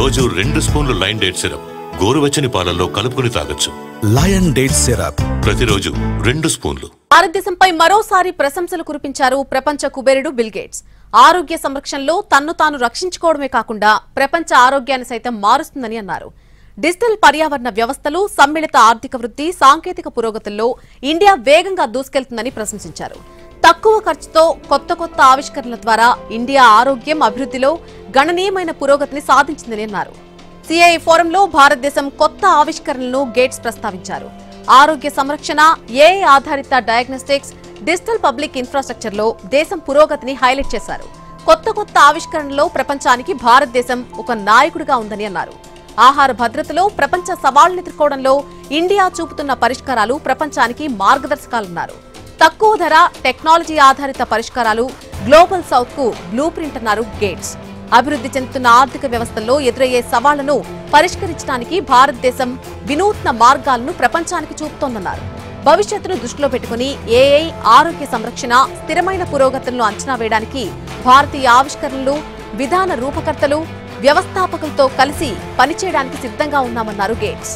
రోజు 2 స్పూన్లు lion date syrup గోరువెచ్చని పాలల్లో కలుపుకుని తాగొచ్చు. లయన్ డేట్ సిరప్ ప్రతిరోజు 2 స్పూన్లు. భారతదేశంపై మరోసారి ప్రశంసలు కురిపించారు ప్రపంచ కుబేరుడు బిల్ గేట్స్. ఆరోగ్య సంరక్షణలో తన్ను తాను రక్షించుకోవడమే కాకుండా ప్రపంచ ఆరోగ్యాన్ని సైతం మారుస్తుందని అన్నారు. డిజిటల్ పర్యావరణ వ్యవస్థలు, సమ్మిళిత ఆర్థిక వృద్ధి, సాంకేతిక పురోగతుల్లో ఇండియా వేగంగా దూసుకెళ్తుందని ప్రశంసించారు. తక్కువ ఖర్చుతో కొత్త ఆవిష్కరణల ద్వారా ఇండియా ఆరోగ్యం, అభివృద్ధిలో గణనీయమైన పురోగతిని సాధించిందని అన్నారు. సిఐ ఫోరంలో భారతదేశం కొత్త ఆవిష్కరణలను గేట్స్ ప్రస్తావించారు. ఆరోగ్య సంరక్షణ, ఏఐ ఆధారిత డయాగ్నోస్టిక్స్, డిజిటల్ పబ్లిక్ ఇన్ఫ్రాస్ట్రక్చర్లో దేశం పురోగతిని హైలైట్ చేశారు. కొత్త ఆవిష్కరణలో ప్రపంచానికి భారతదేశం ఒక నాయకుడిగా ఉందని అన్నారు. ఆహార భద్రతలో ప్రపంచ సవాళ్లను ఎదుర్కోవడంలో ఇండియా చూపుతున్న పరిష్కారాలు ప్రపంచానికి మార్గదర్శకాలన్నారు. తక్కువ ధర, టెక్నాలజీ ఆధారిత పరిష్కారాలు గ్లోబల్ సౌత్ కు బ్లూ ప్రింట్ అన్నారు గేట్స్. అభివృద్ధి చెందుతున్న ఆర్థిక వ్యవస్థల్లో ఎదురయ్యే సవాళ్లను పరిష్కరించడానికి భారతదేశం వినూత్న మార్గాలను ప్రపంచానికి చూపుతోందన్నారు. భవిష్యత్తును దృష్టిలో పెట్టుకుని ఏఐ, ఆరోగ్య సంరక్షణ, స్థిరమైన పురోగతులను అంచనా వేయడానికి భారతీయ ఆవిష్కరణలు, విధాన రూపకర్తలు, వ్యవస్థాపకులతో కలిసి పనిచేయడానికి సిద్ధంగా ఉన్నామన్నారు గేట్స్.